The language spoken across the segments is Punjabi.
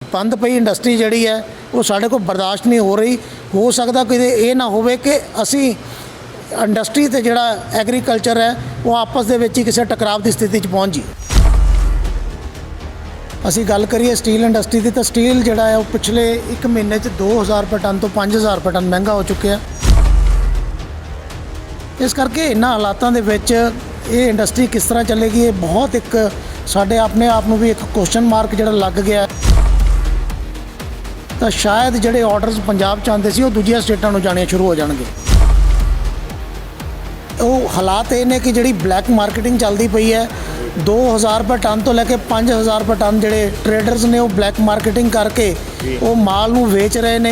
बंद पई इंडस्ट्री जिहड़ी है वो साडे कोल बर्दाश्त नहीं हो रही। हो सकदा कि ये ना होवे कि असी इंडस्ट्री ते जिहड़ा एग्रीकल्चर है वो आपस दे विच ही किसी टकराव की स्थिति पहुँच जाए। असी गल करिए स्टील इंडस्ट्री की तो स्टील जिहड़ा है वो पिछले एक महीने 2000 रुपये टन तो 5000 रुपये टन महंगा हो चुके हैं। इस करके इन्हां हालातां दे विच ये इंडस्ट्री किस तरह चलेगी, ये बहुत एक साडे अपने आप नूं भी एक क्वेश्चन मार्क जिहड़ा लग गया। तो शायद जिहड़े ऑर्डर्स पंजाब च आंदे सी वो दूजियां स्टेटां नूं जाने शुरू हो जाणगे। वो हालात ये ने कि जिहड़ी ब्लैक मार्केटिंग चलदी पई है 2000 रुपये टन तो लैके 5000 रुपये टन जिहड़े ट्रेडर्स ने वो ब्लैक मार्केटिंग करके वो माल नूं वेच रहे ने।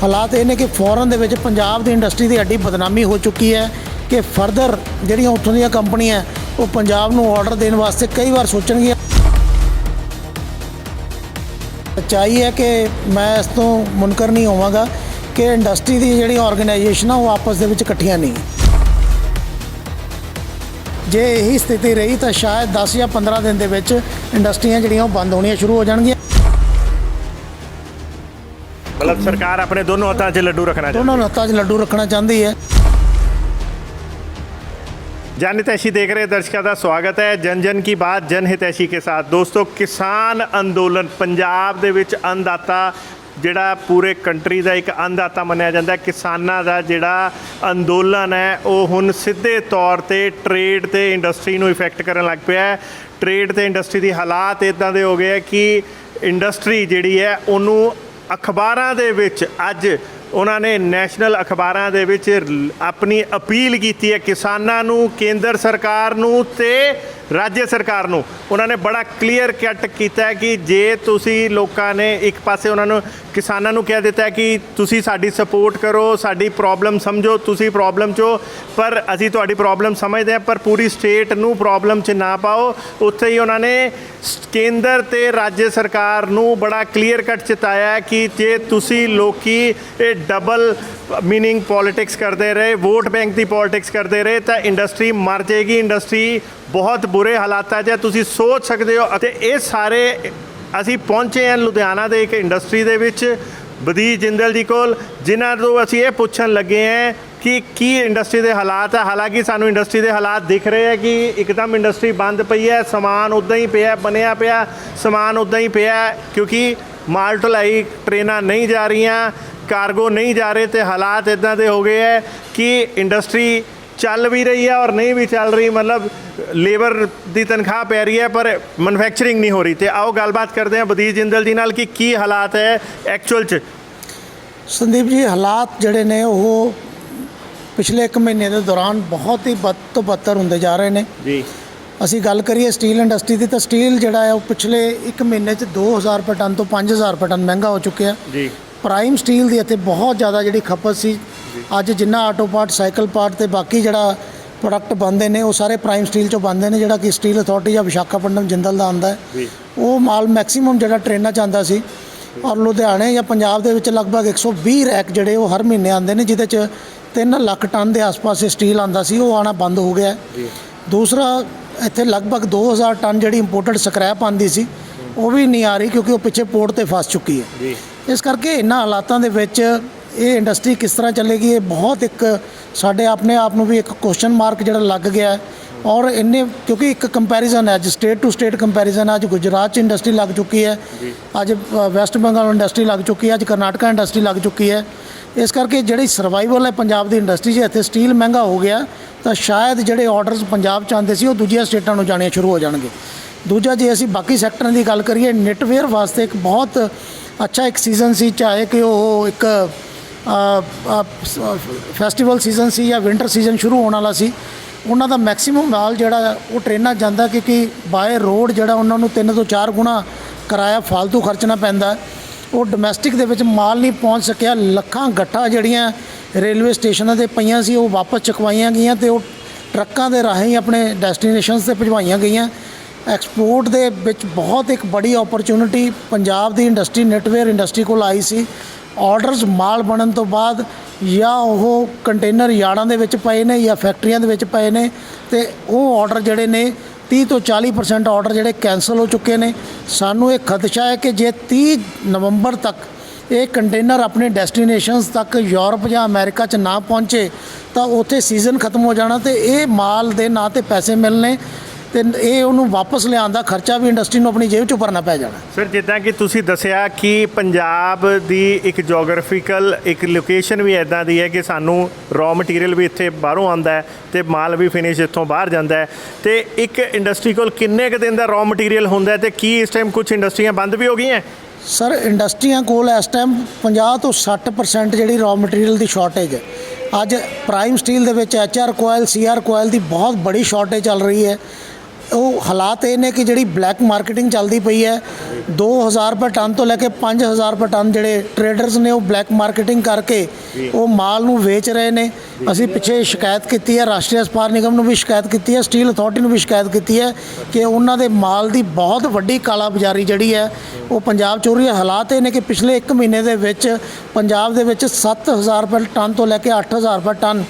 हालात ये ने कि फॉरन दे विच पंजाब दी इंडस्ट्री की एडी बदनामी हो चुकी है कि फरदर जिहड़ियां उत्थों दीयां कंपनियां वो पंजाब नूं ऑर्डर देने वास्ते कई बार सोचणगियां। सच्चाई है कि मैं इस तो मुनकर नहीं होवांगा कि इंडस्ट्री की जिहड़ी ऑर्गेनाइजेशन वो आपस दे विच इकट्ठियां नहीं। जे यही स्थिति रही तो शायद 10 या 15 दिन दे विच इंडस्ट्रियां जिहड़ियां बंद होणियां शुरू हो जाणगियां। मतलब सरकार अपने दोनों हत्थां 'च लड्डू रखना दोनों हत्थां 'च लड्डू रखना चाहती है। जन हितैषी देख रहे दर्शकों का स्वागत है जन जन की बात जन हितैषी के साथ। दोस्तों किसान अंदोलन पंजाब दे विच अन्नदाता जिहड़ा पूरे कंट्री का एक अन्नदाता मन्निया जाता है। किसानां दा जिहड़ा अंदोलन है वो हुण सीधे तौर पर ट्रेड ते इंडस्ट्री नूं इफैक्ट करन लग पिया है। ट्रेड ते इंडस्ट्री दी हालात इदां दे हो गए कि इंडस्ट्री जिहड़ी है उहनूं अखबारां दे विच अज उन्होंने नैशनल अखबारां दे विच अपनी अपील की है किसानां नूं, केंद्र सरकार नूं ते राज्य सरकार नूं। उन्होंने बड़ा क्लीयर कट किया कि जे तुसी लोकां ने एक पासे उन्होंने किसानां नूं कह दिता है कि तुसी साडी सपोर्ट करो, साडी प्रॉब्लम समझो, तुसी प्रॉब्लम चो पर असी तुहाडी प्रॉब्लम समझते हैं पर पूरी स्टेट नूं प्रॉब्लम च ना पाओ। उत्थे ही उन्होंने केंद्र ते राज्य सरकार नूं बड़ा क्लीयर कट चिताया है कि जे तुसी लोकी डबल मीनिंग पॉलिटिक्स करते रहे, वोट बैंक की पॉलिटिक्स करते रहे तो इंडस्ट्री मर जाएगी। इंडस्ट्री बहुत बुरे हालात है तुसी सोच सकते हो। ते ये सारे असी पहुँचे हैं लुधियाना के एक इंडस्ट्री दे विच बधीश जिंदल जी कोल, जिन्हां तों असी ये पुछण लगे हैं कि की इंडस्ट्री के हालात है। हालांकि सानू इंडस्ट्री के हालात दिख रहे हैं कि एकदम इंडस्ट्री बंद पई है, समान उदा ही पिया बनया पिया, समान उदा ही पिया क्योंकि माल ढुलाई ट्रेनां नहीं जा रही, कार्गो नहीं जा रहे। तो हालात इदां दे हो गए है कि इंडस्ट्री चल भी रही है और नहीं भी चल रही, मतलब लेबर की तनख्वाह पै रही है पर मैनुफैक्चरिंग नहीं हो रही। तो आओ गलबात करते हैं बधीश जिंदल जी नाल कि की हालात है एक्चुअल च। संदीप जी हालात जिहड़े ने वो पिछले एक महीने के दौरान बहुत ही बद तो बदतर होंदे जा रहे हैं जी। असी गल करिए स्टील इंडस्ट्री की तो स्टील जिहड़ा है वो पिछले एक महीने 2000 रुपये टन तो 5000 रुपये टन महंगा हो चुके हैं जी। प्राइम स्टील की इत्थे बहुत ज़्यादा जी खपत सी। अज जिन्ना आटो पार्ट साइकिल पार्ट तो बाकी जिहड़ा प्रोडक्ट बनते हैं वो सारे प्राइम स्टील चो बनते हैं। जिहड़ा कि स्टील अथॉरिटी या विशाखापट्टनम जिंदल का आंदा है वो माल मैक्सीमम जिहड़ा ट्रेनां च आंदा सी और लुधियाने या पंजाब दे विच लगभग 120 रैक जिहड़े वो हर महीने आंदे ने, जिहदे च 3 लाख टन के आस पास स्टील आंदा सी वो आना बंद हो गया है। दूसरा इत्थे लगभग 2000 टन जिहड़ी इंपोर्टेड स्क्रैप आंदी सी वो भी नहीं आ रही क्योंकि वो पिछे पोर्ट ते फस चुकी है। इस करके इन्हां हालातां दे विच ये इंडस्ट्री किस तरह चलेगी, ये बहुत एक साडे अपने आप नूं भी एक क्वेश्चन मार्क जिहड़ा लग गया है। और इन्ने क्योंकि एक कंपैरिजन है अज स्टेट टू स्टेट कंपैरिजन है। अज गुजरात इंडस्ट्री लग चुकी है, अज वैस्ट बंगाल इंडस्ट्री लग चुकी है, अज कर्नाटका इंडस्ट्री लग चुकी है। इस करके जिहड़ी सर्वाइवल है पंजाब की इंडस्ट्री जे इत्थे स्टील महंगा हो गया तो शायद जिहड़े ऑर्डर्स पंजाब च आंदे सी वो दूजियां स्टेटां नूं जाने शुरू हो जाणगे। दूजा जे असीं बाकी सैक्टरां की गल करिए निटवेयर वास्ते एक बहुत अच्छा एक सीजन सी, चाहे कि वो एक फैसटिवल सीजन सी या विंटर सीजन शुरू होने वाला सी। उन्हां दा मैक्सीमम माल जिहड़ा वो ट्रेनां जांदा क्योंकि बाय रोड जिहड़ा उन्हां नूं 3 ਤੋਂ 4 गुणा किराया फालतू खर्चना पैंदा है। वो डोमैसटिक दे विच माल नहीं पहुँच सकिया। ਲੱਖਾਂ ਗੱਠਾਂ ਜਿਹੜੀਆਂ रेलवे स्टेशनों ते पईयां सी वो वापस चुकवाईयां गईयां ते वो ट्रक्कां दे राहीं अपने डेस्टिनेशनस ते भिजवाईयां गईयां। एक्सपोर्ट दे विच बहुत एक बड़ी अपॉर्चुनिटी पंजाब दी इंडस्ट्री निटवेयर इंडस्ट्री कोल आई सी। ऑर्डर्स माल बनन तो बाद या वो कंटेनर यार्डां दे विच पए ने या फैक्ट्रियां दे विच पए ने ते वो ऑर्डर जिहड़े ने 30 ਤੋਂ 40% ਆਰਡਰ ਜਿਹੜੇ ਕੈਂਸਲ ਹੋ ਚੁੱਕੇ ਨੇ। ਸਾਨੂੰ ਇਹ ਖਦਸ਼ਾ ਹੈ ਕਿ ਜੇ 30 ਨਵੰਬਰ ਤੱਕ ਇਹ ਕੰਟੇਨਰ ਆਪਣੇ ਡੈਸਟੀਨੇਸ਼ਨਸ ਤੱਕ ਯੂਰਪ ਜਾਂ ਅਮਰੀਕਾ 'ਚ ਨਾ ਪਹੁੰਚੇ ਤਾਂ ਉੱਥੇ ਸੀਜ਼ਨ ਖਤਮ ਹੋ ਜਾਣਾ ਤੇ ਇਹ ਮਾਲ ਦੇ ਨਾ ਤੇ ਪੈਸੇ ਮਿਲਣੇ ਤੇ ਇਹ ਉਹਨੂੰ ਵਾਪਸ ਲਿਆਉਣ ਦਾ ਖਰਚਾ ਵੀ ਇੰਡਸਟਰੀ ਨੂੰ ਆਪਣੀ ਜੇਬ 'ਚੋਂ ਭਰਨਾ ਪੈ ਜਾਣਾ। ਸਰ, ਜਿੱਦਾਂ ਕਿ ਤੁਸੀਂ ਦੱਸਿਆ ਕਿ ਪੰਜਾਬ ਦੀ ਇੱਕ ਜੀਓਗ੍ਰਾਫੀਕਲ ਇੱਕ ਲੋਕੇਸ਼ਨ ਵੀ ਇੱਦਾਂ ਦੀ ਹੈ ਕਿ ਸਾਨੂੰ ਰॉ ਮਟੀਰੀਅਲ ਵੀ ਇੱਥੇ ਬਾਹਰੋਂ ਆਉਂਦਾ ਹੈ ਤੇ ਮਾਲ ਵੀ ਫਿਨਿਸ਼ ਇੱਥੋਂ ਬਾਹਰ ਜਾਂਦਾ ਹੈ, ਤੇ ਇੱਕ ਇੰਡਸਟਰੀ ਕੋਲ ਕਿੰਨੇ ਕੁ ਦਿਨ ਦਾ ਰॉ ਮਟੀਰੀਅਲ ਹੁੰਦਾ ਹੈ ਤੇ ਕੀ ਇਸ ਟਾਈਮ ਕੁਝ ਇੰਡਸਟਰੀਆਂ ਬੰਦ ਵੀ ਹੋ ਗਈਆਂ? ਸਰ, ਇੰਡਸਟਰੀਆਂ ਕੋਲ ਇਸ ਟਾਈਮ 50 ਤੋਂ 60% ਜਿਹੜੀ ਰॉ ਮਟੀਰੀਅਲ ਦੀ ਸ਼ਾਰਟੇਜ ਹੈ। ਅੱਜ ਪ੍ਰਾਈਮ ਸਟੀਲ ਦੇ ਵਿੱਚ HR ਕੋਇਲ CR ਕੋਇਲ ਦੀ ਬਹੁਤ ਬੜੀ ਸ਼ਾਰਟੇਜ ਚੱਲ ਰਹੀ ਹੈ। ਉਹ ਹਾਲਾਤ ਇਹ ਨੇ ਕਿ ਜਿਹੜੀ ਬਲੈਕ ਮਾਰਕੀਟਿੰਗ ਚੱਲਦੀ ਪਈ ਹੈ, 2000 ਰੁਪਏ ਟਨ ਤੋਂ ਲੈ ਕੇ 5000 ਰੁਪਏ ਟਨ ਜਿਹੜੇ ਟਰੇਡਰਸ ਨੇ ਉਹ ਬਲੈਕ ਮਾਰਕੀਟਿੰਗ ਕਰਕੇ ਉਹ ਮਾਲ ਨੂੰ ਵੇਚ ਰਹੇ ਨੇ। ਅਸੀਂ ਪਿੱਛੇ ਸ਼ਿਕਾਇਤ ਕੀਤੀ ਹੈ, ਰਾਸ਼ਟਰੀ ਇਸਪਾਤ ਨਿਗਮ ਨੂੰ ਵੀ ਸ਼ਿਕਾਇਤ ਕੀਤੀ ਹੈ, ਸਟੀਲ ਅਥਾਰਟੀ ਨੂੰ ਵੀ ਸ਼ਿਕਾਇਤ ਕੀਤੀ ਹੈ ਕਿ ਉਹਨਾਂ ਦੇ ਮਾਲ ਦੀ ਬਹੁਤ ਵੱਡੀ ਕਾਲਾ ਬਾਜ਼ਾਰੀ ਜਿਹੜੀ ਹੈ ਉਹ ਪੰਜਾਬ 'ਚ ਹੋ ਰਹੀ ਹੈ। ਹਾਲਾਤ ਇਹ ਨੇ ਕਿ ਪਿਛਲੇ 1 ਮਹੀਨੇ ਦੇ ਵਿੱਚ ਪੰਜਾਬ ਦੇ ਵਿੱਚ 7000 ਰੁਪਏ ਟਨ ਤੋਂ ਲੈ ਕੇ 8000 ਰੁਪਏ ਟਨ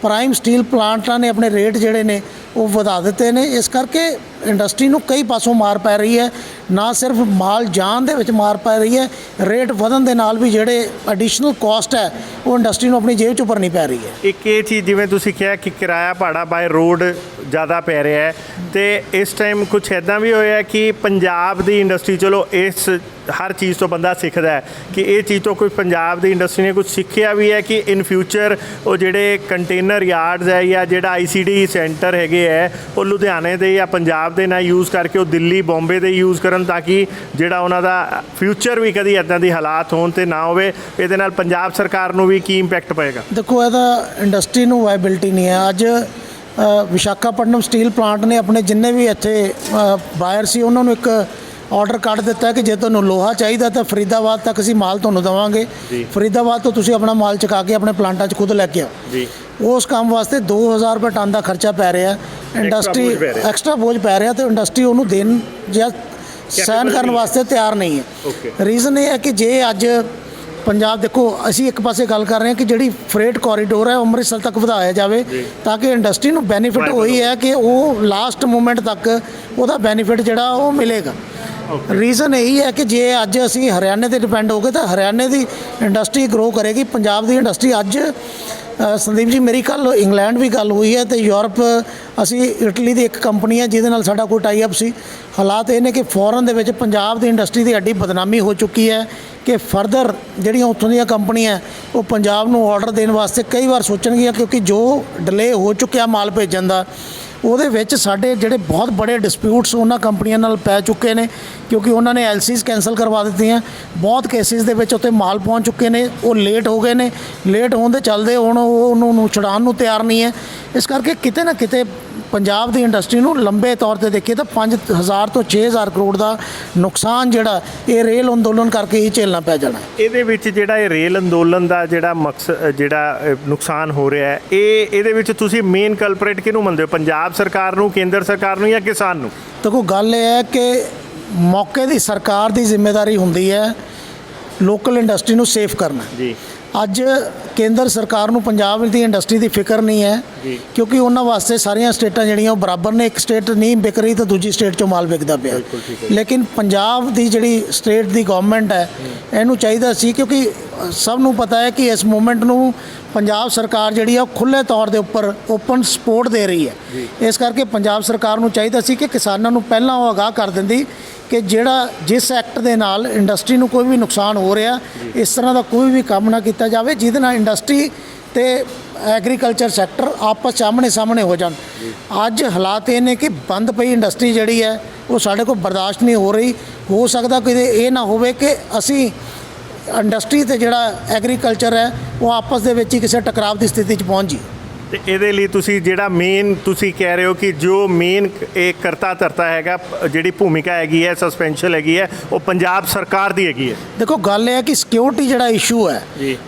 ਪ੍ਰਾਈਮ ਸਟੀਲ ਪਲਾਂਟਾਂ ਨੇ ਆਪਣੇ ਰੇਟ ਜਿਹੜੇ ਨੇ ਉਹ ਵਧਾ ਦਿੱਤੇ ਨੇ। ਇਸ ਕਰਕੇ ਇੰਡਸਟਰੀ ਨੂੰ ਕਈ ਪਾਸੋਂ ਮਾਰ ਪੈ ਰਹੀ ਹੈ, ਨਾ ਸਿਰਫ ਮਾਲ ਜਾਣ ਦੇ ਵਿੱਚ ਮਾਰ ਪੈ ਰਹੀ ਹੈ, ਰੇਟ ਵਧਣ ਦੇ ਨਾਲ ਵੀ ਜਿਹੜੇ ਐਡੀਸ਼ਨਲ ਕਾਸਟ ਹੈ ਉਹ ਇੰਡਸਟਰੀ ਨੂੰ ਆਪਣੀ ਜੇਬ 'ਚੋਂ ਭਰਨੀ ਪੈ ਰਹੀ ਹੈ। ਇੱਕ ਇਹ ਚੀਜ਼ ਜਿਵੇਂ ਤੁਸੀਂ ਕਿਹਾ ਕਿ ਕਿਰਾਇਆ ਭਾੜਾ ਬਾਏ ਰੋਡ ਜ਼ਿਆਦਾ ਪੈ ਰਿਹਾ ਹੈ, ਤੇ ਇਸ ਟਾਈਮ ਕੁਝ ਇੱਦਾਂ ਵੀ ਹੋਇਆ ਕਿ ਪੰਜਾਬ ਦੀ ਇੰਡਸਟਰੀ, ਚਲੋ ਇਸ ਹਰ ਚੀਜ਼ ਤੋਂ ਬੰਦਾ ਸਿੱਖਦਾ ਹੈ ਕਿ ਇਹ ਚੀਜ਼ ਤੋਂ ਕੋਈ ਪੰਜਾਬ ਦੀ ਇੰਡਸਟਰੀ ਨੇ ਕੁਝ ਸਿੱਖਿਆ ਵੀ ਹੈ ਕਿ ਇਨ ਫਿਊਚਰ ਉਹ ਜਿਹੜੇ ਕੰਟੇਨਰ ਯਾਰਡਸ ਹੈ ਜਾਂ ਜਿਹੜਾ ICD ਸੈਂਟਰ ਹੈਗੇ ਹੈ ਉਹ ਲੁਧਿਆਣੇ ਦੇ ਜਾਂ ਪੰਜਾਬ ਦੇ ਨਾ ਯੂਜ਼ ਕਰਕੇ ਉਹ ਦਿੱਲੀ ਬੰਬੇ ਦੇ ਯੂਜ਼ ਕਰਨ, ਤਾਂ ਕਿ ਜਿਹੜਾ ਉਹਨਾਂ ਦਾ ਫਿਊਚਰ ਵੀ ਕਦੀ ਇੱਦਾਂ ਦੀ ਹਾਲਾਤ ਹੋਣ ਤੇ ਨਾ ਹੋਵੇ। ਇਹਦੇ ਨਾਲ ਪੰਜਾਬ ਸਰਕਾਰ ਨੂੰ ਵੀ ਕੀ ਇੰਪੈਕਟ ਪਏਗਾ? ਦੇਖੋ, ਇਹਦਾ ਇੰਡਸਟਰੀ ਨੂੰ ਵਾਇਬਿਲਿਟੀ ਨਹੀਂ ਹੈ। ਅੱਜ ਵਿਸ਼ਾਖਾਪਟਨਮ ਸਟੀਲ ਪਲਾਂਟ ਨੇ ਆਪਣੇ ਜਿੰਨੇ ਵੀ ਇੱਥੇ ਬਾਇਰ ਸੀ ਉਹਨਾਂ ਨੂੰ ਇੱਕ ਆਰਡਰ ਕੱਢ ਦਿੱਤਾ ਕਿ ਜੇ ਤੁਹਾਨੂੰ ਲੋਹਾ ਚਾਹੀਦਾ ਤਾਂ ਫਰੀਦਾਬਾਦ ਤੱਕ ਅਸੀਂ ਮਾਲ ਤੁਹਾਨੂੰ ਦੇਵਾਂਗੇ, ਫਰੀਦਾਬਾਦ ਤੋਂ ਤੁਸੀਂ ਆਪਣਾ ਮਾਲ ਚੁਕਾ ਕੇ ਆਪਣੇ ਪਲਾਂਟਾਂ 'ਚ ਖੁਦ ਲੈ ਕੇ ਆਓ। ਉਸ ਕੰਮ ਵਾਸਤੇ 2000 ਰੁਪਏ ਟਨ ਦਾ ਖਰਚਾ ਪੈ ਰਿਹਾ, ਇੰਡਸਟਰੀ ਐਕਸਟਰਾ ਬੋਝ ਪੈ ਰਿਹਾ ਤੇ ਇੰਡਸਟਰੀ ਉਹਨੂੰ ਦੇਣ ਜਾਂ ਸਹਿਣ ਕਰਨ ਵਾਸਤੇ ਤਿਆਰ ਨਹੀਂ ਹੈ। ਰੀਜ਼ਨ ਇਹ ਹੈ ਕਿ ਜੇ ਅੱਜ ਪੰਜਾਬ, ਦੇਖੋ ਅਸੀਂ ਇੱਕ ਪਾਸੇ ਗੱਲ ਕਰ ਰਹੇ ਹਾਂ ਕਿ ਜਿਹੜੀ ਫਰੇਟ ਕੋਰੀਡੋਰ ਹੈ ਉਹ ਅੰਮ੍ਰਿਤਸਰ ਤੱਕ ਵਧਾਇਆ ਜਾਵੇ ਤਾਂ ਕਿ ਇੰਡਸਟਰੀ ਨੂੰ ਬੈਨੀਫਿਟ ਹੋਈ ਹੈ ਕਿ ਉਹ ਲਾਸਟ ਮੂਮੈਂਟ ਤੱਕ ਉਹਦਾ ਬੈਨੀਫਿਟ ਜਿਹੜਾ ਉਹ ਮਿਲੇਗਾ। ਰੀਜ਼ਨ ਇਹੀ ਹੈ ਕਿ ਜੇ ਅੱਜ ਅਸੀਂ ਹਰਿਆਣੇ 'ਤੇ ਡਿਪੈਂਡ ਹੋ ਗਏ ਤਾਂ ਹਰਿਆਣੇ ਦੀ ਇੰਡਸਟਰੀ ਗਰੋ ਕਰੇਗੀ। ਪੰਜਾਬ ਦੀ ਇੰਡਸਟਰੀ ਅੱਜ ਸੰਦੀਪ ਜੀ, ਮੇਰੀ ਕੱਲ੍ਹ ਇੰਗਲੈਂਡ ਵੀ ਗੱਲ ਹੋਈ ਹੈ ਤੇ ਯੂਰਪ, ਅਸੀਂ ਇਟਲੀ ਦੀ ਇੱਕ ਕੰਪਨੀ ਹੈ ਜਿਹਦੇ ਨਾਲ ਸਾਡਾ ਕੋਈ ਟਾਈ ਅਪ ਸੀ। ਹਾਲਾਤ ਇਹ ਨੇ ਕਿ ਫੋਰਨ ਦੇ ਵਿੱਚ ਪੰਜਾਬ ਦੀ ਇੰਡਸਟਰੀ ਦੀ ਐਡੀ ਬਦਨਾਮੀ ਹੋ ਚੁੱਕੀ ਹੈ ਕਿ ਫਰਦਰ ਜਿਹੜੀਆਂ ਉੱਥੋਂ ਦੀਆਂ ਕੰਪਨੀਆਂ ਉਹ ਪੰਜਾਬ ਨੂੰ ਆਰਡਰ ਦੇਣ ਵਾਸਤੇ ਕਈ ਵਾਰ ਸੋਚਣਗੀਆਂ, ਕਿਉਂਕਿ ਜੋ ਡਿਲੇ ਹੋ ਚੁੱਕਿਆ ਮਾਲ ਭੇਜਣ ਦਾ ਉਹਦੇ ਵਿੱਚ ਸਾਡੇ ਜਿਹੜੇ ਬਹੁਤ ਬੜੇ ਡਿਸਪਿਊਟਸ ਉਹਨਾਂ ਕੰਪਨੀਆਂ ਨਾਲ ਪੈ ਚੁੱਕੇ ਨੇ, ਕਿਉਂਕਿ ਉਹਨਾਂ ਨੇ LCs ਕੈਂਸਲ ਕਰਵਾ ਦਿੱਤੀਆਂ। ਬਹੁਤ ਕੇਸਿਸ ਦੇ ਵਿੱਚ ਉੱਥੇ ਮਾਲ ਪਹੁੰਚ ਚੁੱਕੇ ਨੇ, ਉਹ ਲੇਟ ਹੋ ਗਏ ਨੇ, ਲੇਟ ਹੋਣ ਦੇ ਚੱਲਦੇ ਹੁਣ ਉਹ ਉਹਨੂੰ ਛੁਡਾਉਣ ਨੂੰ ਤਿਆਰ ਨਹੀਂ ਹੈ। ਇਸ ਕਰਕੇ ਕਿਤੇ ਨਾ ਕਿਤੇ ਪੰਜਾਬ ਦੀ ਇੰਡਸਟਰੀ ਨੂੰ ਲੰਬੇ ਤੌਰ ਤੇ ਦੇਖੀਏ ਤਾਂ 5000 ਤੋਂ 6000 ਕਰੋੜ ਦਾ ਨੁਕਸਾਨ ਜਿਹੜਾ ਇਹ ਰੇਲ ਅੰਦੋਲਨ ਕਰਕੇ ਹੀ ਝੇਲਣਾ ਪੈ ਜਾਣਾ। ਇਹਦੇ ਵਿੱਚ ਜਿਹੜਾ ਇਹ ਰੇਲ ਅੰਦੋਲਨ ਦਾ ਜਿਹੜਾ ਮਕਸਦ, ਜਿਹੜਾ ਨੁਕਸਾਨ ਹੋ ਰਿਹਾ ਹੈ, ਇਹਦੇ ਵਿੱਚ ਤੁਸੀਂ ਮੇਨ ਕਲਪਰੇਟ ਕਿਹਨੂੰ ਮੰਨਦੇ ਹੋ? ਪੰਜਾਬ ਸਰਕਾਰ ਨੂੰ, ਕੇਂਦਰ ਸਰਕਾਰ ਨੂੰ ਜਾਂ ਕਿਸਾਨ ਨੂੰ? ਦੇਖੋ, ਗੱਲ ਇਹ ਹੈ ਕਿ ਮੌਕੇ ਦੀ ਸਰਕਾਰ ਦੀ ਜ਼ਿੰਮੇਵਾਰੀ ਹੁੰਦੀ ਹੈ ਲੋਕਲ ਇੰਡਸਟਰੀ ਨੂੰ ਸੇਫ ਕਰਨਾ ਜੀ। ਅੱਜ ਕੇਂਦਰ ਸਰਕਾਰ ਨੂੰ ਪੰਜਾਬ ਦੀ ਇੰਡਸਟਰੀ ਦੀ ਫਿਕਰ ਨਹੀਂ ਹੈ ਕਿਉਂਕਿ ਉਹਨਾਂ ਵਾਸਤੇ ਸਾਰੀਆਂ ਸਟੇਟਾਂ ਜਿਹੜੀਆਂ ਉਹ ਬਰਾਬਰ ਨੇ। ਇੱਕ ਸਟੇਟ ਨਹੀਂ ਵਿਕ ਰਹੀ ਤਾਂ ਦੂਜੀ ਸਟੇਟ 'ਚੋਂ ਮਾਲ ਵਿਕਦਾ ਪਿਆ। ਲੇਕਿਨ ਪੰਜਾਬ ਦੀ ਜਿਹੜੀ ਸਟੇਟ ਦੀ ਗਵਰਨਮੈਂਟ ਹੈ ਇਹਨੂੰ ਚਾਹੀਦਾ ਸੀ, ਕਿਉਂਕਿ ਸਭ ਨੂੰ ਪਤਾ ਹੈ ਕਿ ਇਸ ਮੂਵਮੈਂਟ ਨੂੰ ਪੰਜਾਬ ਸਰਕਾਰ ਜਿਹੜੀ ਆ ਉਹ ਖੁੱਲ੍ਹੇ ਤੌਰ ਦੇ ਉੱਪਰ ਓਪਨ ਸਪੋਰਟ ਦੇ ਰਹੀ ਹੈ। ਇਸ ਕਰਕੇ ਪੰਜਾਬ ਸਰਕਾਰ ਨੂੰ ਚਾਹੀਦਾ ਸੀ ਕਿ ਕਿਸਾਨਾਂ ਨੂੰ ਪਹਿਲਾਂ ਉਹ ਆਗਾਹ ਕਰ ਦਿੰਦੀ ਕਿ ਜਿਹੜਾ ਜਿਸ ਐਕਟ ਦੇ ਨਾਲ ਇੰਡਸਟਰੀ ਨੂੰ ਕੋਈ ਵੀ ਨੁਕਸਾਨ ਹੋ ਰਿਹਾ, ਇਸ ਤਰ੍ਹਾਂ ਦਾ ਕੋਈ ਵੀ ਕੰਮ ਨਾ ਕੀਤਾ ਜਾਵੇ ਜਿਹਦੇ ਨਾਲ ਇੰਡਸਟਰੀ ਤੇ ਐਗਰੀਕਲਚਰ ਸੈਕਟਰ ਆਪਸ 'ਚ ਆਮਣੇ ਸਾਹਮਣੇ ਹੋ ਜਾਣ। ਅੱਜ ਹਾਲਾਤ ਇਹ ਨੇ ਕਿ ਬੰਦ ਪਈ ਇੰਡਸਟਰੀ ਜਿਹੜੀ ਹੈ ਉਹ ਸਾਡੇ ਕੋਲ ਬਰਦਾਸ਼ਤ ਨਹੀਂ ਹੋ ਰਹੀ। ਹੋ ਸਕਦਾ ਕਿ ਇਹ ਨਾ ਹੋਵੇ ਕਿ ਅਸੀਂ ਇੰਡਸਟਰੀ ਤੇ ਜਿਹੜਾ ਐਗਰੀਕਲਚਰ ਹੈ ਉਹ ਆਪਸ ਦੇ ਵਿੱਚ ਹੀ ਕਿਸੇ ਟਕਰਾਵ ਦੀ ਸਥਿਤੀ 'ਚ ਪਹੁੰਚ ਜੀ। ਤੇ ਇਹਦੇ ਲਈ ਤੁਸੀਂ ਜਿਹੜਾ ਮੇਨ ਤੁਸੀਂ ਕਹਿ ਰਹੇ ਹੋ ਕਿ ਜੋ ਮੇਨ ਇਹ ਕਰਤਾ ਧਰਤਾ ਹੈਗਾ, ਜਿਹੜੀ ਭੂਮਿਕਾ ਹੈਗੀ ਹੈ, ਸਸਪੈਂਸ਼ਨ ਹੈਗੀ ਹੈ, ਉਹ ਪੰਜਾਬ ਸਰਕਾਰ ਦੀ ਹੈਗੀ ਹੈ। ਦੇਖੋ, ਗੱਲ ਇਹ ਹੈ ਕਿ ਸਿਕਿਉਰਿਟੀ ਜਿਹੜਾ ਇਸ਼ੂ ਹੈ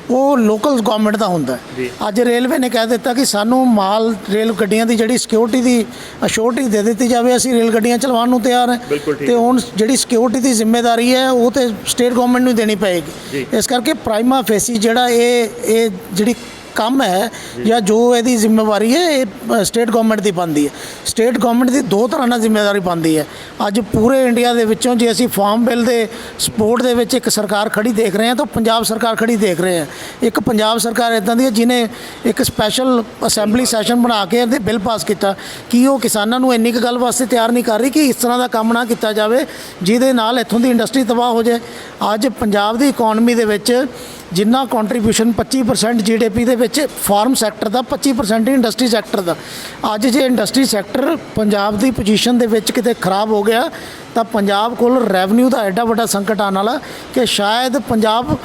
ਉਹ ਲੋਕਲ ਗਵਰਨਮੈਂਟ ਦਾ ਹੁੰਦਾ ਹੈ। ਅੱਜ ਰੇਲਵੇ ਨੇ ਕਹਿ ਦਿੱਤਾ ਕਿ ਸਾਨੂੰ ਮਾਲ ਰੇਲ ਗੱਡੀਆਂ ਦੀ ਜਿਹੜੀ ਸਿਕਿਉਰਿਟੀ ਦੀ ਅਸ਼ੋਰਟੀ ਦੇ ਦਿੱਤੀ ਜਾਵੇ, ਅਸੀਂ ਰੇਲ ਗੱਡੀਆਂ ਚਲਵਾਉਣ ਨੂੰ ਤਿਆਰ ਹਾਂ। ਤੇ ਹੁਣ ਜਿਹੜੀ ਸਿਕਿਉਰਿਟੀ ਦੀ ਜ਼ਿੰਮੇਵਾਰੀ ਹੈ ਉਹ ਤੇ ਸਟੇਟ ਗਵਰਨਮੈਂਟ ਨੂੰ ਦੇਣੀ ਪਏਗੀ। ਇਸ ਕਰਕੇ ਪ੍ਰਾਈਮਾ ਫੇਸੀ ਜਿਹੜਾ ਇਹ ਜਿਹੜੀ ਕੰਮ ਹੈ ਜਾਂ ਜੋ ਇਹਦੀ ਜ਼ਿੰਮੇਵਾਰੀ ਹੈ ਇਹ ਸਟੇਟ ਗਵਰਨਮੈਂਟ ਦੀ ਬਣਦੀ ਹੈ। ਸਟੇਟ ਗਵਰਨਮੈਂਟ ਦੀ ਦੋ ਤਰ੍ਹਾਂ ਨਾਲ ਜ਼ਿੰਮੇਵਾਰੀ ਬਣਦੀ ਹੈ। ਅੱਜ ਪੂਰੇ ਇੰਡੀਆ ਦੇ ਵਿੱਚੋਂ ਜੇ ਅਸੀਂ ਫਾਰਮ ਬਿੱਲ ਦੇ ਸਪੋਰਟ ਦੇ ਵਿੱਚ ਇੱਕ ਸਰਕਾਰ ਖੜੀ ਦੇਖ ਰਹੇ ਹਾਂ ਤਾਂ ਪੰਜਾਬ ਸਰਕਾਰ ਖੜੀ ਦੇਖ ਰਹੇ ਹਾਂ। ਇੱਕ ਪੰਜਾਬ ਸਰਕਾਰ ਇੱਦਾਂ ਦੀ ਹੈ ਜਿਹਨੇ ਇੱਕ ਸਪੈਸ਼ਲ ਅਸੈਂਬਲੀ ਸੈਸ਼ਨ ਬਣਾ ਕੇ ਇਹਦੇ ਬਿੱਲ ਪਾਸ ਕੀਤਾ ਕਿ ਉਹ ਕਿਸਾਨਾਂ ਨੂੰ ਇੰਨੀ ਕੁ ਗੱਲ ਵਾਸਤੇ ਤਿਆਰ ਨਹੀਂ ਕਰ ਰਹੀ ਕਿ ਇਸ ਤਰ੍ਹਾਂ ਦਾ ਕੰਮ ਨਾ ਕੀਤਾ ਜਾਵੇ ਜਿਹਦੇ ਨਾਲ ਇੱਥੋਂ ਦੀ ਇੰਡਸਟਰੀ ਤਬਾਹ ਹੋ ਜਾਏ। ਅੱਜ ਪੰਜਾਬ ਦੀ ਇਕਨੋਮੀ ਦੇ ਵਿੱਚ ਜਿੰਨਾ ਕੰਟਰੀਬਿਊਸ਼ਨ 25% GDP ਦੇ ਵਿੱਚ ਫਾਰਮ ਸੈਕਟਰ ਦਾ, 25% ਹੀ ਇੰਡਸਟਰੀ ਸੈਕਟਰ ਦਾ। ਅੱਜ ਜੇ ਇੰਡਸਟਰੀ ਸੈਕਟਰ ਪੰਜਾਬ ਦੀ ਪੋਜੀਸ਼ਨ ਦੇ ਵਿੱਚ ਕਿਤੇ ਖਰਾਬ ਹੋ ਗਿਆ ਤਾਂ ਪੰਜਾਬ ਕੋਲ ਰੈਵਨਿਊ ਦਾ ਐਡਾ ਵੱਡਾ ਸੰਕਟ ਆਉਣ ਵਾਲਾ ਕਿ ਸ਼ਾਇਦ ਪੰਜਾਬ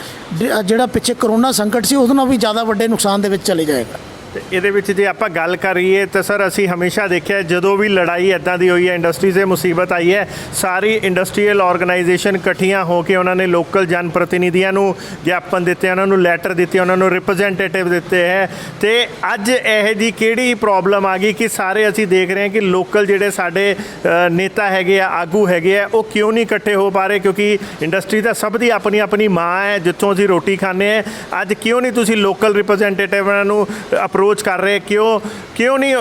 ਜਿਹੜਾ ਪਿੱਛੇ ਕਰੋਨਾ ਸੰਕਟ ਸੀ ਉਹਦੇ ਨਾਲ ਵੀ ਜ਼ਿਆਦਾ ਵੱਡੇ ਨੁਕਸਾਨ ਦੇ ਵਿੱਚ ਚਲੇ ਜਾਏਗਾ। ਤੇ ਇਹਦੇ ਵਿੱਚ ਜੇ ਆਪਾਂ ਗੱਲ ਕਰੀਏ ਤਾਂ ਸਰ ਅਸੀਂ ਹਮੇਸ਼ਾ ਦੇਖਿਆ ਜਦੋਂ ਵੀ ਲੜਾਈ ਇੱਦਾਂ ਦੀ ਹੋਈ ਹੈ, ਇੰਡਸਟਰੀ 'ਤੇ ਮੁਸੀਬਤ ਆਈ ਹੈ, ਸਾਰੀ ਇੰਡਸਟਰੀਅਲ ਆਰਗੇਨਾਈਜੇਸ਼ਨ ਇਕੱਠੀਆਂ ਹੋ ਕੇ ਉਹਨਾਂ ਨੇ ਲੋਕਲ ਜਨ ਪ੍ਰਤੀਨਿਧੀਆਂ ਨੂੰ ਗਿਆਪਨ ਦਿੱਤੇ, ਉਹਨਾਂ ਨੂੰ ਲੈਟਰ ਦਿੱਤੇ, ਉਹਨਾਂ ਨੂੰ ਰਿਪਰੈਜ਼ੈਂਟੇਟਿਵ ਦਿੱਤੇ ਹੈ। ਤੇ ਅੱਜ ਇਹੋ ਜਿਹੀ ਕਿਹੜੀ ਪ੍ਰੋਬਲਮ ਆ ਗਈ ਕਿ ਸਾਰੇ ਅਸੀਂ ਦੇਖ ਰਹੇ ਹਾਂ ਕਿ ਲੋਕਲ ਜਿਹੜੇ ਸਾਡੇ ਨੇਤਾ ਹੈਗੇ ਆ, ਆਗੂ ਹੈਗੇ ਆ, ਉਹ ਕਿਉਂ ਨਹੀਂ ਇਕੱਠੇ ਹੋ ਪਾ ਰਹੇ? ਕਿਉਂਕਿ ਇੰਡਸਟਰੀ ਤਾਂ ਸਭ ਦੀ ਆਪਣੀ ਆਪਣੀ ਮਾਂ ਹੈ ਜਿੱਥੋਂ ਅਸੀਂ ਰੋਟੀ ਖਾਂਦੇ ਹਾਂ। ਅੱਜ ਕਿਉਂ ਨਹੀਂ ਤੁਸੀਂ ਲੋਕਲ ਰਿਪਰੈਜ਼ੈਂਟੇਟਿਵਾਂ ਨੂੰ ਅਪਰੋਚ ਕਰ ਰਹੇ? ਕਿਉਂ ਨਹੀਂ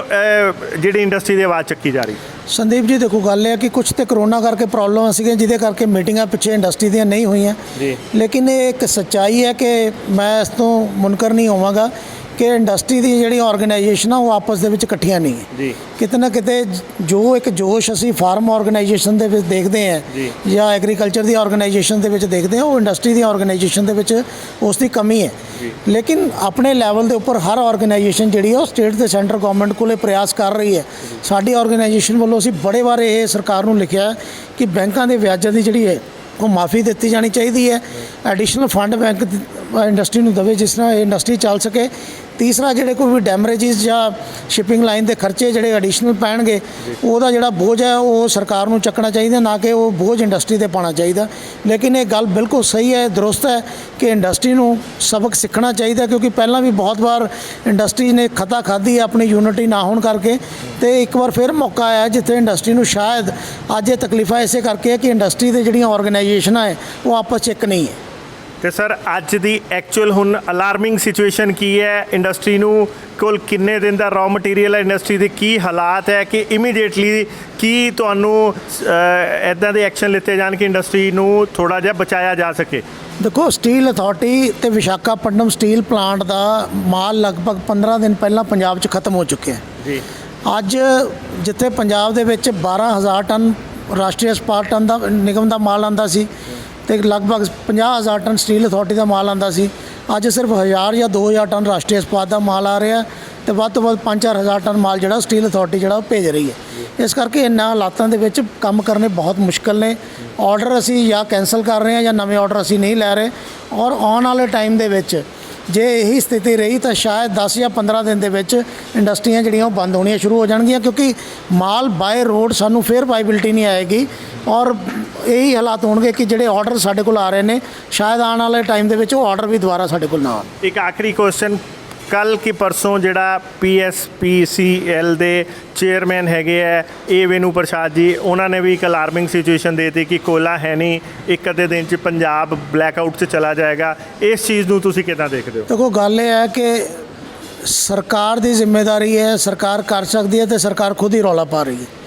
ਜਿਹੜੀ ਇੰਡਸਟਰੀ ਦੀ ਆਵਾਜ਼ ਚੱਕੀ ਜਾ ਰਹੀ? ਸੰਦੀਪ ਜੀ ਦੇਖੋ, ਗੱਲ ਇਹ ਹੈ ਕਿ ਕੁਝ ਤੇ ਕਰੋਨਾ ਕਰਕੇ ਪ੍ਰੋਬਲਮ ਸੀਗੀਆਂ ਜਿਹਦੇ ਕਰਕੇ ਮੀਟਿੰਗਾਂ ਪਿੱਛੇ ਇੰਡਸਟਰੀ ਦੀਆਂ ਨਹੀਂ ਹੋਈਆਂ ਜੀ। ਲੇਕਿਨ ਇਹ ਇੱਕ ਸੱਚਾਈ ਹੈ ਕਿ ਮੈਂ ਇਸ ਤੋਂ ਮੁਨਕਰ ਨਹੀਂ ਹੋਵਾਂਗਾ ਕਿ ਇੰਡਸਟਰੀ ਦੀ ਜਿਹੜੀ ਆਰਗੇਨਾਈਜੇਸ਼ਨ ਆ ਉਹ ਆਪਸ ਦੇ ਵਿੱਚ ਇਕੱਠੀਆਂ ਨਹੀਂ ਹੈ ਜੀ। ਕਿਤੇ ਨਾ ਕਿਤੇ ਜੋ ਇੱਕ ਜੋਸ਼ ਅਸੀਂ ਫਾਰਮ ਆਰਗੇਨਾਈਜੇਸ਼ਨ ਦੇ ਵਿੱਚ ਦੇਖਦੇ ਹਾਂ ਜੀ। ਜਾਂ ਐਗਰੀਕਲਚਰ ਦੀ ਆਰਗੇਨਾਈਜੇਸ਼ਨ ਦੇ ਵਿੱਚ ਦੇਖਦੇ ਹਾਂ, ਉਹ ਇੰਡਸਟਰੀ ਦੀ ਆਰਗੇਨਾਈਜੇਸ਼ਨ ਦੇ ਵਿੱਚ ਉਸ ਦੀ ਕਮੀ ਹੈ। ਲੇਕਿਨ ਆਪਣੇ ਲੈਵਲ ਦੇ ਉੱਪਰ ਹਰ ਆਰਗੇਨਾਈਜੇਸ਼ਨ ਜਿਹੜੀ ਹੈ ਉਹ ਸਟੇਟ ਤੇ ਸੈਂਟਰ ਗਵਰਨਮੈਂਟ ਕੋਲੇ ਪ੍ਰਯਾਸ ਕਰ ਰਹੀ ਹੈ। ਸਾਡੀ ਆਰਗੇਨਾਈਜੇਸ਼ਨ ਵੱਲੋਂ ਅਸੀਂ ਬੜੇ ਵਾਰ ਇਹ ਸਰਕਾਰ ਨੂੰ ਲਿਖਿਆ ਕਿ ਬੈਂਕਾਂ ਦੇ ਵਿਆਜਾਂ ਦੀ ਜਿਹੜੀ ਹੈ ਉਹ ਮਾਫੀ ਦਿੱਤੀ ਜਾਣੀ ਚਾਹੀਦੀ ਹੈ। ਐਡੀਸ਼ਨਲ ਫੰਡ ਬੈਂਕ ਇੰਡਸਟਰੀ ਨੂੰ ਦੇਵੇ ਜਿਸ ਨਾਲ ਇੰਡਸਟਰੀ ਚੱਲ ਸਕੇ। ਤੀਸਰਾ, ਜਿਹੜੇ ਕੋਈ ਵੀ ਡੈਮਰੇਜਿਸ ਜਾਂ ਸ਼ਿਪਿੰਗ ਲਾਈਨ ਦੇ ਖਰਚੇ ਜਿਹੜੇ ਐਡੀਸ਼ਨਲ ਪੈਣਗੇ ਉਹਦਾ ਜਿਹੜਾ ਬੋਝ ਹੈ ਉਹ ਸਰਕਾਰ ਨੂੰ ਚੱਕਣਾ ਚਾਹੀਦਾ, ਨਾ ਕਿ ਉਹ ਬੋਝ ਇੰਡਸਟਰੀ 'ਤੇ ਪਾਉਣਾ ਚਾਹੀਦਾ। ਲੇਕਿਨ ਇਹ ਗੱਲ ਬਿਲਕੁਲ ਸਹੀ ਹੈ, ਦਰੁਸਤ ਹੈ ਕਿ ਇੰਡਸਟਰੀ ਨੂੰ ਸਬਕ ਸਿੱਖਣਾ ਚਾਹੀਦਾ ਕਿਉਂਕਿ ਪਹਿਲਾਂ ਵੀ ਬਹੁਤ ਵਾਰ ਇੰਡਸਟਰੀ ਨੇ ਖਤਾ ਖਾਧੀ ਆਪਣੀ ਯੂਨਿਟੀ ਨਾ ਹੋਣ ਕਰਕੇ। ਤੇ ਇੱਕ ਵਾਰ ਫਿਰ ਮੌਕਾ ਆਇਆ ਜਿੱਥੇ ਇੰਡਸਟਰੀ ਨੂੰ ਸ਼ਾਇਦ ਅੱਜ ਇਹ ਤਕਲੀਫਾਂ ਇਸੇ ਕਰਕੇ ਹੈ ਕਿ ਇੰਡਸਟਰੀ ਦੇ ਜਿਹੜੀਆਂ ਆਰਗੇਨਾਈਜੇਸ਼ਨਾਂ ਹੈ ਉਹ ਆਪਸ 'ਚ ਇੱਕ ਨਹੀਂ ਹੈ। ਤੇ ਸਰ ਅੱਜ ਦੀ ਐਕਚੁਅਲ ਹੁਣ ਅਲਾਰਮਿੰਗ ਸਿਚੁਏਸ਼ਨ ਕੀ ਹੈ? ਇੰਡਸਟਰੀ ਨੂੰ ਕੋਲ ਕਿੰਨੇ ਦਿਨ ਦਾ ਰॉ ਮਟੀਰੀਅਲ ਹੈ? ਇੰਡਸਟਰੀ ਦੇ ਕੀ ਹਾਲਾਤ ਹੈ ਕਿ ਇਮੀਡੀਏਟਲੀ ਕੀ ਤੁਹਾਨੂੰ ਇੱਦਾਂ ਦੇ ਐਕਸ਼ਨ ਲਿੱਤੇ ਜਾਣ ਕਿ ਇੰਡਸਟਰੀ ਨੂੰ ਥੋੜ੍ਹਾ ਜਿਹਾ ਬਚਾਇਆ ਜਾ ਸਕੇ? ਦੇਖੋ, ਸਟੀਲ ਅਥਾਰਟੀ ਤੇ ਵਿਸ਼ਾਖਾਪਟਨਮ ਸਟੀਲ ਪਲਾਂਟ ਦਾ ਮਾਲ ਲਗਭਗ 15 ਦਿਨ ਪਹਿਲਾਂ ਪੰਜਾਬ 'ਚ ਖਤਮ ਹੋ ਚੁੱਕਿਆ ਜੀ। ਅੱਜ ਜਿੱਥੇ ਪੰਜਾਬ ਦੇ ਵਿੱਚ 12,000 ਟਨ ਰਾਸ਼ਟਰੀ ਇਸਪਾਤ ਟਨ ਦਾ ਨਿਗਮ ਦਾ ਮਾਲ ਆਉਂਦਾ ਸੀ ਤੇ ਲਗਭਗ 50,000 ਟਨ ਸਟੀਲ ਅਥਾਰਟੀ ਦਾ ਮਾਲ ਆਉਂਦਾ ਸੀ, ਅੱਜ ਸਿਰਫ 1000 ਜਾਂ 2000 ਟਨ ਰਾਸ਼ਟਰੀ ਇਸਪਾਤ ਦਾ ਮਾਲ ਆ ਰਿਹਾ ਤੇ ਵੱਧ ਤੋਂ ਵੱਧ 5-4 ਹਜ਼ਾਰ ਟਨ ਮਾਲ ਜਿਹੜਾ ਸਟੀਲ ਅਥਾਰਟੀ ਜਿਹੜਾ ਉਹ ਭੇਜ ਰਹੀ ਹੈ। ਇਸ ਕਰਕੇ ਇਹਨਾਂ ਹਾਲਾਤਾਂ ਦੇ ਵਿੱਚ ਕੰਮ ਕਰਨੇ ਬਹੁਤ ਮੁਸ਼ਕਲ ਨੇ। ਆਰਡਰ ਅਸੀਂ ਜਾਂ ਕੈਂਸਲ ਕਰ ਰਹੇ ਹਾਂ ਜਾਂ ਨਵੇਂ ਆਰਡਰ ਅਸੀਂ ਨਹੀਂ ਲੈ ਰਹੇ। ਔਰ ਆਉਣ ਵਾਲੇ ਟਾਈਮ ਦੇ ਵਿੱਚ ਜੇ ਇਹੀ ਸਥਿਤੀ ਰਹੀ ਤਾਂ ਸ਼ਾਇਦ 10 ਜਾਂ 15 ਦਿਨ ਦੇ ਵਿੱਚ ਇੰਡਸਟਰੀਆਂ ਜਿਹੜੀਆਂ ਉਹ ਬੰਦ ਹੋਣੀਆਂ ਸ਼ੁਰੂ ਹੋ ਜਾਣਗੀਆਂ ਕਿਉਂਕਿ ਮਾਲ ਬਾਏ ਰੋਡ ਸਾਨੂੰ ਫਿਰ ਵਾਈਬਿਲਿਟੀ ਨਹੀਂ ਆਏਗੀ। ਔਰ ਇਹੀ ਹਾਲਾਤ ਹੋਣਗੇ ਕਿ ਜਿਹੜੇ ਆਰਡਰ ਸਾਡੇ ਕੋਲ ਆ ਰਹੇ ਨੇ ਸ਼ਾਇਦ ਆਉਣ ਵਾਲੇ ਟਾਈਮ ਦੇ ਵਿੱਚ ਉਹ ਆਰਡਰ ਵੀ ਦੁਬਾਰਾ ਸਾਡੇ ਕੋਲ ਨਾ ਆਉਣ। ਇੱਕ ਆਖਰੀ ਕੁਐਸਚਨ, ਕੱਲ ਕੀ ਪਰਸੋਂ ਜਿਹੜਾ PSPCL ਦੇ ਚੇਅਰਮੈਨ ਹੈਗੇ ਹੈ ਵੇਣੂ ਪ੍ਰਸਾਦ ਜੀ, ਉਹਨਾਂ ਨੇ ਵੀ ਇੱਕ ਅਲਾਰਮਿੰਗ ਸਿਚੁਏਸ਼ਨ ਦੇ ਦਿੱਤੀ ਕਿ ਕੋਲਾ ਹੈ ਨਹੀਂ, ਇੱਕ ਅੱਧੇ ਦਿਨ 'ਚ ਪੰਜਾਬ ਬਲੈਕਆਊਟ 'ਚ ਚਲਾ ਜਾਏਗਾ। ਇਸ ਚੀਜ਼ ਨੂੰ ਤੁਸੀਂ ਕਿੱਦਾਂ ਦੇਖਦੇ ਹੋ? ਦੇਖੋ, ਗੱਲ ਇਹ ਹੈ ਕਿ ਸਰਕਾਰ ਦੀ ਜ਼ਿੰਮੇਵਾਰੀ ਹੈ, ਸਰਕਾਰ ਕਰ ਸਕਦੀ ਹੈ ਤੇ ਸਰਕਾਰ ਖੁਦ ਹੀ ਰੌਲਾ ਪਾ ਰਹੀ ਹੈ।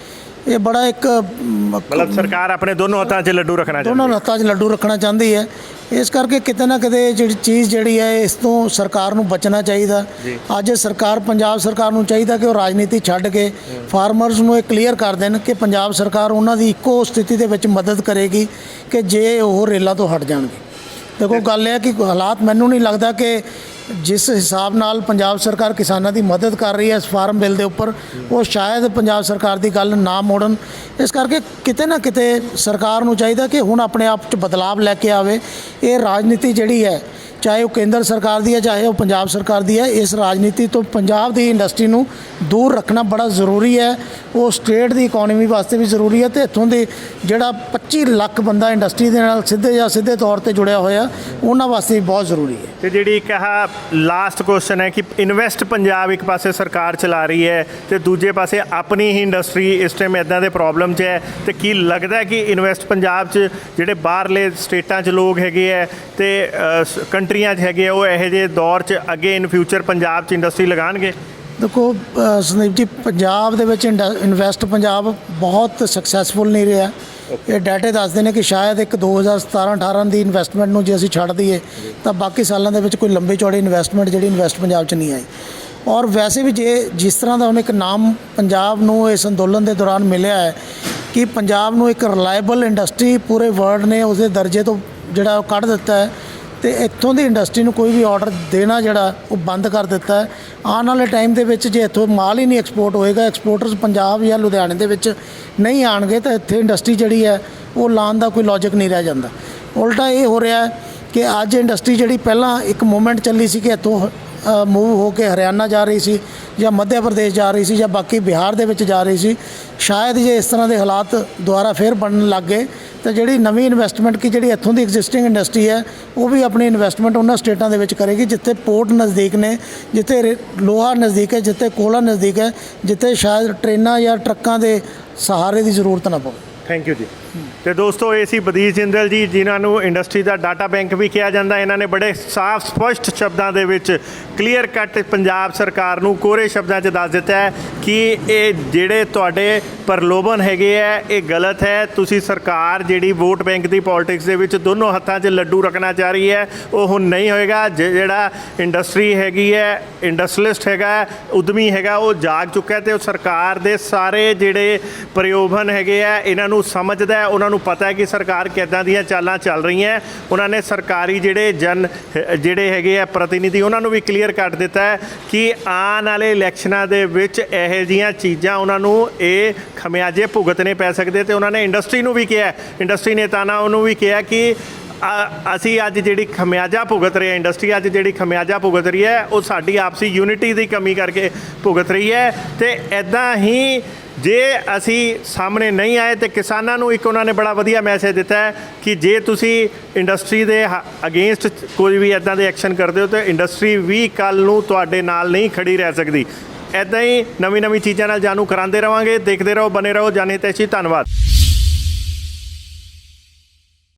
ਇਹ ਬੜਾ ਇੱਕ ਮਤਲਬ ਸਰਕਾਰ ਆਪਣੇ ਦੋਨੋਂ ਹੱਥਾਂ 'ਚ ਲੱਡੂ ਰੱਖਣਾ ਚਾਹੁੰਦੀ ਦੋਨੋਂ ਹੱਥਾਂ 'ਚ ਲੱਡੂ ਰੱਖਣਾ ਚਾਹੁੰਦੀ ਹੈ। ਇਸ ਕਰਕੇ ਕਿਤੇ ਨਾ ਕਿਤੇ ਜਿਹੜੀ ਚੀਜ਼ ਜਿਹੜੀ ਹੈ ਇਸ ਤੋਂ ਸਰਕਾਰ ਨੂੰ ਬਚਣਾ ਚਾਹੀਦਾ। ਅੱਜ ਸਰਕਾਰ, ਪੰਜਾਬ ਸਰਕਾਰ ਨੂੰ ਚਾਹੀਦਾ ਕਿ ਉਹ ਰਾਜਨੀਤੀ ਛੱਡ ਕੇ ਫਾਰਮਰਸ ਨੂੰ ਇਹ ਕਲੀਅਰ ਕਰ ਦੇਣ ਕਿ ਪੰਜਾਬ ਸਰਕਾਰ ਉਹਨਾਂ ਦੀ ਇੱਕੋ ਸਥਿਤੀ ਦੇ ਵਿੱਚ ਮਦਦ ਕਰੇਗੀ ਕਿ ਜੇ ਉਹ ਰੇਲਾਂ ਤੋਂ ਹਟ ਜਾਣਗੇ। ਦੇਖੋ, ਗੱਲ ਇਹ ਹੈ ਕਿ ਹਾਲਾਤ ਮੈਨੂੰ ਨਹੀਂ ਲੱਗਦਾ ਕਿ ਜਿਸ ਹਿਸਾਬ ਨਾਲ ਪੰਜਾਬ ਸਰਕਾਰ ਕਿਸਾਨਾਂ ਦੀ ਮਦਦ ਕਰ ਰਹੀ ਹੈ ਇਸ ਫਾਰਮ ਬਿੱਲ ਦੇ ਉੱਪਰ, ਉਹ ਸ਼ਾਇਦ ਪੰਜਾਬ ਸਰਕਾਰ ਦੀ ਗੱਲ ਨਾ ਮੋੜਨ। ਇਸ ਕਰਕੇ ਕਿਤੇ ਨਾ ਕਿਤੇ ਸਰਕਾਰ ਨੂੰ ਚਾਹੀਦਾ ਕਿ ਹੁਣ ਆਪਣੇ ਆਪ 'ਚ ਬਦਲਾਵ ਲੈ ਕੇ ਆਵੇ। ਇਹ ਰਾਜਨੀਤੀ ਜਿਹੜੀ ਹੈ, ਚਾਹੇ ਉਹ ਕੇਂਦਰ ਸਰਕਾਰ ਦੀ ਹੈ ਚਾਹੇ ਉਹ ਪੰਜਾਬ ਸਰਕਾਰ ਦੀ ਹੈ, ਇਸ ਰਾਜਨੀਤੀ ਤੋਂ ਪੰਜਾਬ ਦੀ ਇੰਡਸਟਰੀ ਨੂੰ ਦੂਰ ਰੱਖਣਾ ਬੜਾ ਜ਼ਰੂਰੀ ਹੈ। ਉਹ ਸਟੇਟ ਦੀ ਇਕਨੋਮੀ ਵਾਸਤੇ ਵੀ ਜ਼ਰੂਰੀ ਹੈ ਤੇ ਇੱਥੋਂ ਦੇ ਜਿਹੜਾ 25 ਲੱਖ ਬੰਦਾ ਇੰਡਸਟਰੀ ਦੇ ਨਾਲ ਸਿੱਧੇ ਜਾਂ ਸਿੱਧੇ ਤੌਰ ਤੇ ਜੁੜਿਆ ਹੋਇਆ, ਉਹਨਾਂ ਵਾਸਤੇ ਵੀ ਬਹੁਤ ਜ਼ਰੂਰੀ ਹੈ। ਤੇ ਜਿਹੜੀ ਇੱਕ ਆਹ ਲਾਸਟ ਕੁਐਸਚਨ ਹੈ ਕਿ ਇਨਵੈਸਟ ਪੰਜਾਬ ਇੱਕ ਪਾਸੇ ਸਰਕਾਰ ਚਲਾ ਰਹੀ ਹੈ ਤੇ ਦੂਜੇ ਪਾਸੇ ਆਪਣੀ ਹੀ ਇੰਡਸਟਰੀ ਇਸ ਟਾਈਮ ਇੱਦਾਂ ਦੇ ਪ੍ਰੋਬਲਮ 'ਚ ਹੈ, ਤੇ ਕੀ ਲੱਗਦਾ ਕਿ ਇਨਵੈਸਟ ਪੰਜਾਬ 'ਚ ਜਿਹੜੇ ਬਾਹਰਲੇ ਸਟੇਟਾਂ 'ਚ ਲੋਕ ਹੈਗੇ ਹੈ ਤੇ ਕੰਟਰੀਆਂ 'ਚ ਹੈਗੇ ਆ, ਉਹ ਇਹੋ ਜਿਹੇ ਦੌਰ 'ਚ ਅੱਗੇ ਇਨ ਫਿਊਚਰ ਪੰਜਾਬ 'ਚ ਇੰਡਸਟਰੀ ਲਗਾਉਣਗੇ? ਦੇਖੋ ਸੰਦੀਪ ਜੀ, ਪੰਜਾਬ ਦੇ ਵਿੱਚ ਇਨਵੈਸਟ ਪੰਜਾਬ ਬਹੁਤ ਸਕਸੈਸਫੁਲ ਨਹੀਂ ਰਿਹਾ। ਇਹ ਡਾਟੇ ਦੱਸਦੇ ਨੇ ਕਿ ਸ਼ਾਇਦ ਇੱਕ 2017-18 ਦੀ ਇਨਵੈਸਟਮੈਂਟ ਨੂੰ ਜੇ ਅਸੀਂ ਛੱਡ ਦਈਏ ਤਾਂ ਬਾਕੀ ਸਾਲਾਂ ਦੇ ਵਿੱਚ ਕੋਈ ਲੰਬੀ ਚੌੜੀ ਇਨਵੈਸਟਮੈਂਟ ਜਿਹੜੀ ਇਨਵੈਸਟ ਪੰਜਾਬ 'ਚ ਨਹੀਂ ਆਈ। ਔਰ ਵੈਸੇ ਵੀ ਜੇ ਜਿਸ ਤਰ੍ਹਾਂ ਦਾ ਹੁਣ ਇੱਕ ਨਾਮ ਪੰਜਾਬ ਨੂੰ ਇਸ ਅੰਦੋਲਨ ਦੇ ਦੌਰਾਨ ਮਿਲਿਆ ਹੈ ਕਿ ਪੰਜਾਬ ਨੂੰ ਇੱਕ ਰਿਲਾਇਬਲ ਇੰਡਸਟਰੀ ਪੂਰੇ ਵਰਲਡ ਨੇ ਉਸਦੇ ਦਰਜੇ ਤੋਂ ਜਿਹੜਾ ਉਹ ਕੱਢ ਦਿੱਤਾ ਹੈ, ਤੇ ਇੱਥੋਂ ਦੀ ਇੰਡਸਟਰੀ ਨੂੰ ਕੋਈ ਵੀ ਆਰਡਰ ਦੇਣਾ ਜਿਹੜਾ ਉਹ ਬੰਦ ਕਰ ਦਿੱਤਾ ਹੈ। ਆਉਣ ਵਾਲੇ ਟਾਈਮ ਦੇ ਵਿੱਚ ਜੇ ਇੱਥੋਂ ਮਾਲ ਹੀ ਨਹੀਂ ਐਕਸਪੋਰਟ ਹੋਏਗਾ, ਐਕਸਪੋਰਟਰਸ ਪੰਜਾਬ ਜਾਂ ਲੁਧਿਆਣੇ ਦੇ ਵਿੱਚ ਨਹੀਂ ਆਣਗੇ, ਤਾਂ ਇੱਥੇ ਇੰਡਸਟਰੀ ਜਿਹੜੀ ਹੈ ਉਹ ਲਾਉਣ ਦਾ ਕੋਈ ਲੌਜਿਕ ਨਹੀਂ ਰਹਿ ਜਾਂਦਾ। ਉਲਟਾ ਇਹ ਹੋ ਰਿਹਾ ਹੈ ਕਿ ਅੱਜ ਇੰਡਸਟਰੀ ਜਿਹੜੀ ਪਹਿਲਾਂ ਇੱਕ ਮੂਵਮੈਂਟ ਚੱਲੀ ਸੀ ਕਿ ਇੱਥੋਂ ਮੂਵ ਹੋ ਕੇ ਹਰਿਆਣਾ ਜਾ ਰਹੀ ਸੀ ਜਾਂ ਮੱਧ ਪ੍ਰਦੇਸ਼ ਜਾ ਰਹੀ ਸੀ ਜਾਂ ਬਾਕੀ ਬਿਹਾਰ ਦੇ ਵਿੱਚ ਜਾ ਰਹੀ ਸੀ, ਸ਼ਾਇਦ ਜੇ ਇਸ ਤਰ੍ਹਾਂ ਦੇ ਹਾਲਾਤ ਦੁਬਾਰਾ ਫੇਰ ਬਣਨ ਲੱਗ ਗਏ ਤਾਂ ਜਿਹੜੀ ਨਵੀਂ ਇਨਵੈਸਟਮੈਂਟ ਕਿ ਜਿਹੜੀ ਇੱਥੋਂ ਦੀ ਐਗਜ਼ਿਸਟਿੰਗ ਇੰਡਸਟਰੀ ਹੈ ਉਹ ਵੀ ਆਪਣੀ ਇਨਵੈਸਟਮੈਂਟ ਉਹਨਾਂ ਸਟੇਟਾਂ ਦੇ ਵਿੱਚ ਕਰੇਗੀ ਜਿੱਥੇ ਪੋਰਟ ਨਜ਼ਦੀਕ ਨੇ, ਜਿੱਥੇ ਲੋਹਾ ਨਜ਼ਦੀਕ ਹੈ, ਜਿੱਥੇ ਕੋਲਾ ਨਜ਼ਦੀਕ ਹੈ, ਜਿੱਥੇ ਸ਼ਾਇਦ ਟ੍ਰੇਨਾਂ ਜਾਂ ਟਰੱਕਾਂ ਦੇ ਸਹਾਰੇ ਦੀ ਜ਼ਰੂਰਤ ਨਾ ਪਵੇ। ਥੈਂਕ ਯੂ ਜੀ। ਤੇ ਦੋਸਤੋ, ਇਹ ਸੀ ਬਦੀਸ਼ ਜਿੰਦਲ ਜੀ, ਜਿਨ੍ਹਾਂ ਨੂੰ ਇੰਡਸਟਰੀ ਦਾ ਡਾਟਾ ਬੈਂਕ ਵੀ ਕਿਹਾ ਜਾਂਦਾ। ਇਹਨਾਂ ਨੇ ਬੜੇ ਸਾਫ਼ ਸਪਸ਼ਟ ਸ਼ਬਦਾਂ ਦੇ ਵਿੱਚ ਕਲੀਅਰ ਕੱਟ ਪੰਜਾਬ ਸਰਕਾਰ ਨੂੰ ਕੋਰੇ ਸ਼ਬਦਾਂ 'ਚ ਦੱਸ ਦਿੱਤਾ ਹੈ ਕਿ ਇਹ ਜਿਹੜੇ ਤੁਹਾਡੇ ਪ੍ਰਲੋਭਨ ਹੈਗੇ ਹੈ ਇਹ ਗਲਤ ਹੈ। ਤੁਸੀਂ ਸਰਕਾਰ ਜਿਹੜੀ ਵੋਟ ਬੈਂਕ ਦੀ ਪੋਲਿਟਿਕਸ ਦੇ ਵਿੱਚ ਦੋਨੋਂ ਹੱਥਾਂ 'ਚ ਲੱਡੂ ਰੱਖਣਾ ਚਾਹ ਰਹੀ ਹੈ, ਉਹ ਹੁਣ ਨਹੀਂ ਹੋਏਗਾ। ਜਿਹੜਾ ਇੰਡਸਟਰੀ ਹੈਗੀ ਹੈ, ਇੰਡਸਟਰੀਲਿਸਟ ਹੈਗਾ, ਉਦਮੀ ਹੈਗਾ, ਉਹ ਜਾਗ ਚੁੱਕਾ ਤੇ ਉਹ ਸਰਕਾਰ ਦੇ ਸਾਰੇ ਜਿਹੜੇ ਪ੍ਰਲੋਭਨ ਹੈਗੇ ਆ ਇਹਨਾਂ ਨੂੰ ਸਮਝਦਾ ਹੈ। ਉਹਨਾਂ ਨੂੰ ਪਤਾ ਹੈ ਕਿ ਸਰਕਾਰ ਕਿੱਦਾਂ ਦੀਆਂ ਚਾਲਾਂ ਚੱਲ ਰਹੀਆਂ। ਉਹਨਾਂ ਨੇ ਸਰਕਾਰੀ ਜਿਹੜੇ ਹੈਗੇ ਆ ਪ੍ਰਤੀਨਿਧੀ, ਉਹਨਾਂ ਨੂੰ ਵੀ ਕਲੀਅਰ ਕੱਟ ਦਿੱਤਾ ਹੈ ਕਿ ਆਉਣ ਵਾਲੇ ਇਲੈਕਸ਼ਨਾਂ ਦੇ ਵਿੱਚ ਇਹੋ ਜਿਹੀਆਂ ਚੀਜ਼ਾਂ ਉਹਨਾਂ ਨੂੰ ਇਹ ਖਮਿਆਜੇ ਭੁਗਤਣੇ ਪੈ ਸਕਦੇ। ਤੇ ਉਹਨਾਂ ਨੇ ਇੰਡਸਟਰੀ ਨੂੰ ਵੀ ਕਿਹਾ, ਇੰਡਸਟਰੀ ਨੇਤਾਵਾਂ ਉਹਨੂੰ ਵੀ ਕਿਹਾ ਕਿ ਅਸੀਂ ਅੱਜ ਜਿਹੜੀ ਖਮਿਆਜਾ ਭੁਗਤ ਰਹੇ ਹਾਂ, ਇੰਡਸਟਰੀ ਅੱਜ ਜਿਹੜੀ ਖਮਿਆਜਾ ਭੁਗਤ ਰਹੀ ਹੈ ਉਹ ਸਾਡੀ ਆਪਸੀ ਯੂਨਿਟੀ ਦੀ ਕਮੀ ਕਰਕੇ ਭੁਗਤ ਰਹੀ ਹੈ। ਤੇ ਇੱਦਾਂ ਹੀ ਜੇ ਅਸੀਂ ਸਾਹਮਣੇ ਨਹੀਂ ਆਏ ਤੇ ਕਿਸਾਨਾਂ ਨੂੰ ਇੱਕ ਉਹਨਾਂ ਨੇ ਬੜਾ ਵਧੀਆ ਮੈਸੇਜ ਦਿੱਤਾ ਹੈ ਕਿ ਜੇ ਤੁਸੀਂ ਇੰਡਸਟਰੀ ਦੇ ਅਗੇਂਸਟ ਕੋਈ ਵੀ ਇੱਦਾਂ ਦੇ ਐਕਸ਼ਨ ਕਰਦੇ ਹੋ ਤਾਂ ਇੰਡਸਟਰੀ ਵੀ ਕੱਲ੍ਹ ਨੂੰ ਤੁਹਾਡੇ ਨਾਲ ਨਹੀਂ ਖੜੀ ਰਹਿ ਸਕਦੀ। ਇੱਦਾਂ ਹੀ ਨਵੀਂ ਚੀਜ਼ਾਂ ਨਾਲ ਜਾਣੂ ਕਰਾਉਂਦੇ ਰਵਾਂਗੇ। ਦੇਖਦੇ ਰਹੋ, ਬਨੇ ਰਹੋ ਜਨ ਹਿਤੈਸ਼ੀ। ਧੰਨਵਾਦ।